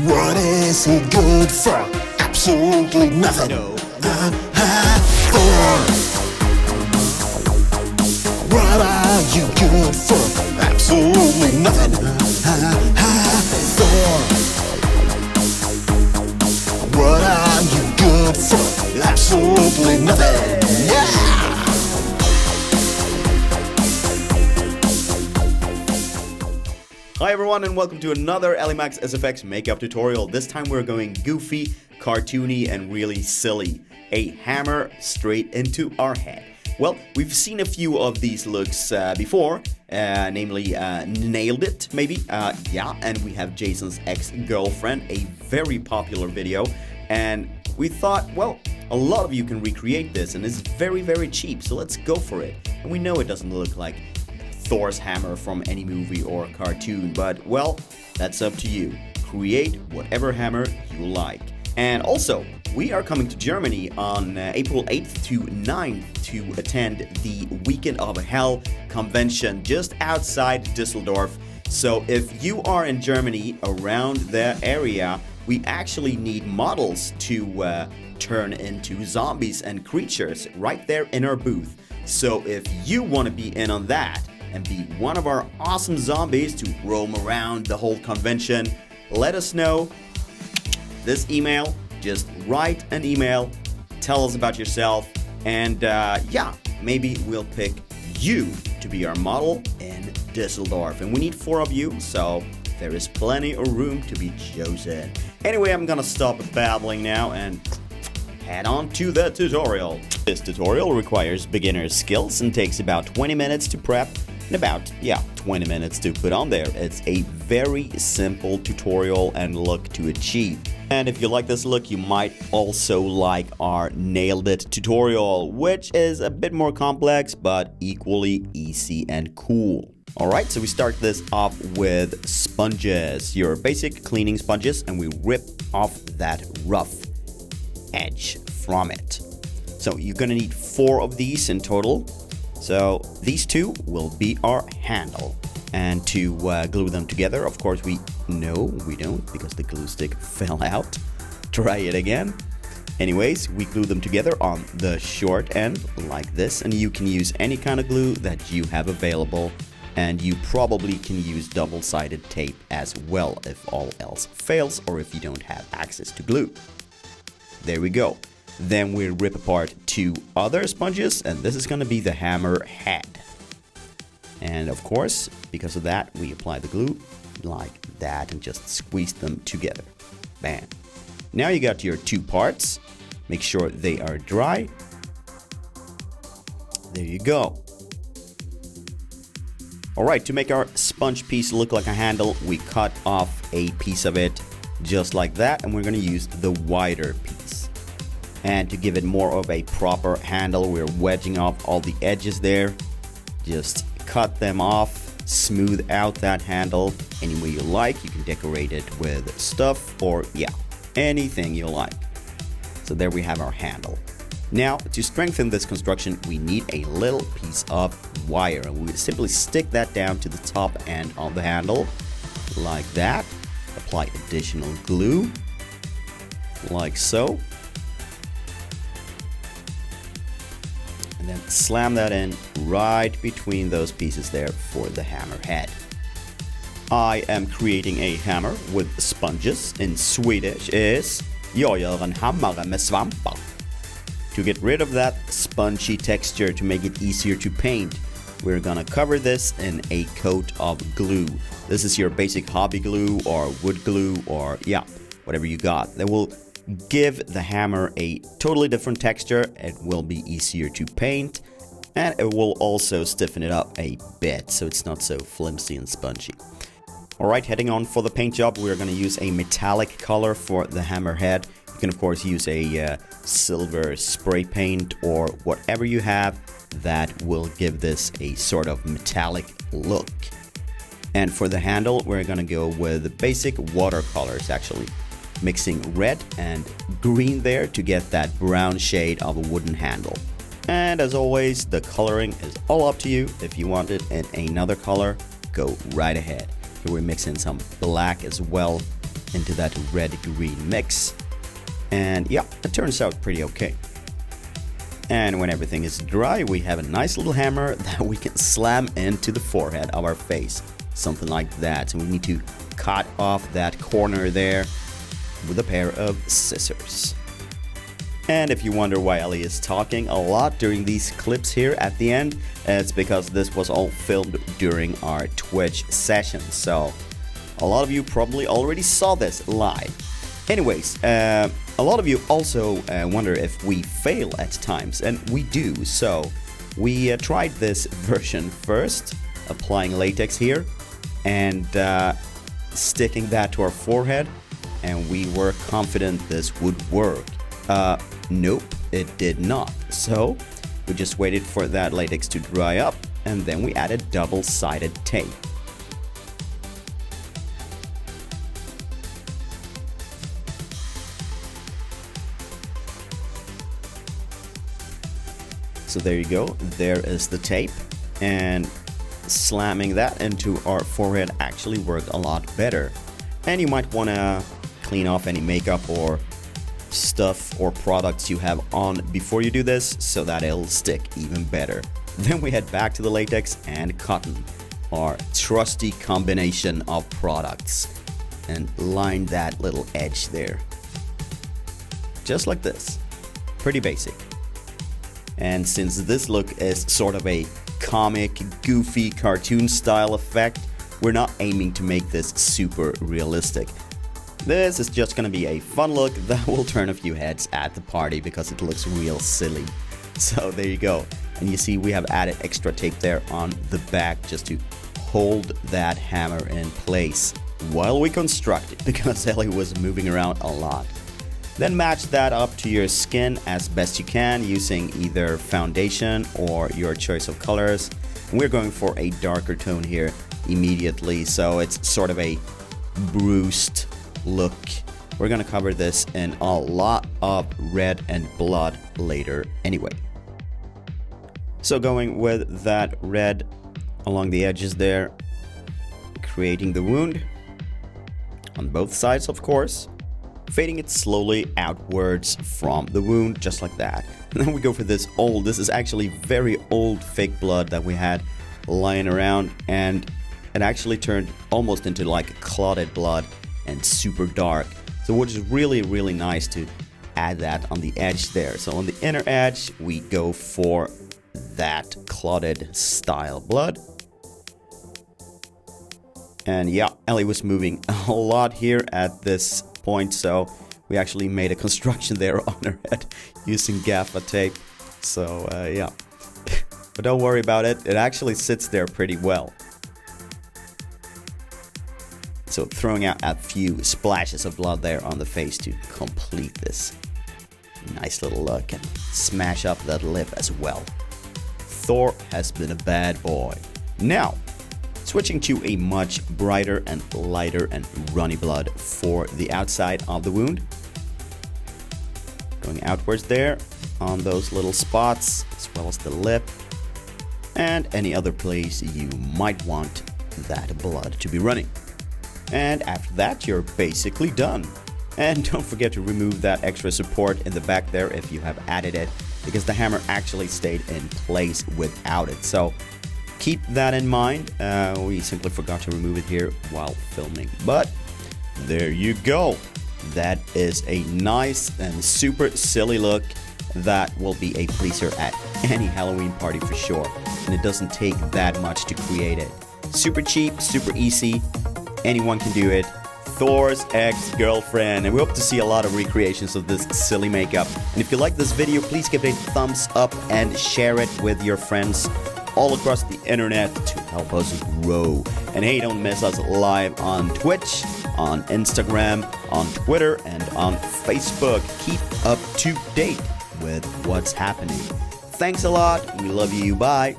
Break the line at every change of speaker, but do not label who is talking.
What is he good for? Absolutely nothing.
No.
Thor. What are you good for? Absolutely nothing. Thor. What are you good for? Absolutely nothing. Yeah.
Hi everyone and welcome to another Ellimacs SFX makeup tutorial. This time we're going goofy, cartoony and really silly. A hammer straight into our head. Well, we've seen a few of these looks before, namely Nailed It, maybe, yeah, and we have Jason's ex-girlfriend, a very popular video, and we thought, well, a lot of you can recreate this and it's very, very cheap, so let's go for it. And we know it doesn't look like Thor's hammer from any movie or cartoon, but well, that's up to you. Create whatever hammer you like. And also, we are coming to Germany on April 8th to 9th to attend the Weekend of Hell convention just outside Düsseldorf. So if you are in Germany around that area, we actually need models to turn into zombies and creatures right there in our booth. So if you want to be in on that, and be one of our awesome zombies to roam around the whole convention, let us know. This email, just write an email, tell us about yourself, and yeah, maybe we'll pick you to be our model in Düsseldorf. And we need 4 of you, so there is plenty of room to be chosen. Anyway, I'm gonna stop babbling now and head on to the tutorial. This tutorial requires beginner skills and takes about 20 minutes to prep and about, 20 minutes to put on there. It's a very simple tutorial and look to achieve. And if you like this look, you might also like our Nailed It tutorial, which is a bit more complex, but equally easy and cool. Alright, so we start this off with sponges, your basic cleaning sponges, and we rip off that rough edge from it. So you're gonna need 4 of these in total. So these 2 will be our handle. And to glue them together, of course we don't because the glue stick fell out. Try it again. Anyways, we glue them together on the short end like this, and you can use any kind of glue that you have available, and you probably can use double-sided tape as well if all else fails or if you don't have access to glue. There we go. Then we rip apart 2 other sponges, and this is going to be the hammer head. And of course, because of that, we apply the glue like that and just squeeze them together. Bam. Now you got your 2 parts. Make sure they are dry. There you go. Alright, to make our sponge piece look like a handle, we cut off a piece of it just like that, and we're going to use the wider piece. And to give it more of a proper handle, we're wedging off all the edges there. Just cut them off, smooth out that handle any way you like. You can decorate it with stuff or anything you like. So there we have our handle. Now to strengthen this construction, we need a little piece of wire, and we simply stick that down to the top end of the handle like that. Apply additional glue like so. And then slam that in right between those pieces there for the hammer head. I am creating a hammer with sponges. In Swedish is jag gör en hammare med svampar. To get rid of that spongy texture, to make it easier to paint, we're gonna cover this in a coat of glue. This is your basic hobby glue or wood glue or whatever you got. That will give the hammer a totally different texture. It will be easier to paint, and it will also stiffen it up a bit so it's not so flimsy and spongy. Alright, heading on for the paint job, we're going to use a metallic color for the hammer head. You can of course use a silver spray paint or whatever you have that will give this a sort of metallic look. And for the handle, we're going to go with the basic watercolors actually. Mixing red and green there to get that brown shade of a wooden handle. And as always, the coloring is all up to you. If you want it in another color, go right ahead. Here we mix in some black as well into that red-green mix. And yeah, it turns out pretty okay. And when everything is dry, we have a nice little hammer that we can slam into the forehead of our face. Something like that. So we need to cut off that corner there with a pair of scissors. And if you wonder why Ellie is talking a lot during these clips here at the end, it's because this was all filmed during our Twitch session. So a lot of you probably already saw this live. Anyways, a lot of you also wonder if we fail at times, and we do. So we tried this version first, applying latex here and sticking that to our forehead, and we were confident this would work. Nope, it did not. So we just waited for that latex to dry up, and then we added double-sided tape. So there you go, there is the tape, and slamming that into our forehead actually worked a lot better. And you might want to clean off any makeup or stuff or products you have on before you do this so that it'll stick even better. Then we head back to the latex and cotton, our trusty combination of products, and line that little edge there. Just like this. Pretty basic. And since this look is sort of a comic, goofy, cartoon style effect, we're not aiming to make this super realistic. This is just gonna be a fun look that will turn a few heads at the party because it looks real silly. So there you go. And you see we have added extra tape there on the back just to hold that hammer in place while we construct it, because Ellie was moving around a lot. Then match that up to your skin as best you can using either foundation or your choice of colors. And we're going for a darker tone here immediately, so it's sort of a bruised look. We're gonna cover this in a lot of red and blood later anyway. So going with that red along the edges there, creating the wound on both sides, of course, fading it slowly outwards from the wound, just like that. And then we go for this is actually very old fake blood that we had lying around, and it actually turned almost into like clotted blood and super dark. So which is really, really nice to add that on the edge there. So on the inner edge, we go for that clotted style blood. And yeah, Ellie was moving a lot here at this point, so we actually made a construction there on her head using gaffer tape. So yeah, but don't worry about it, it actually sits there pretty well. So throwing out a few splashes of blood there on the face to complete this nice little look, and smash up that lip as well. Thor has been a bad boy. Now, switching to a much brighter and lighter and runny blood for the outside of the wound. Going outwards there on those little spots, as well as the lip, and any other place you might want that blood to be running. And after that, you're basically done. And don't forget to remove that extra support in the back there if you have added it, because the hammer actually stayed in place without it. So keep that in mind. We simply forgot to remove it here while filming, but there you go. That is a nice and super silly look that will be a pleaser at any Halloween party for sure. And it doesn't take that much to create it. Super cheap, super easy. Anyone can do it. Thor's ex-girlfriend, and we hope to see a lot of recreations of this silly makeup. And if you like this video, please give it a thumbs up and share it with your friends all across the internet to help us grow. And hey, don't miss us live on Twitch, on Instagram, on Twitter, and on Facebook. Keep up to date with what's happening. Thanks a lot. We love you. Bye.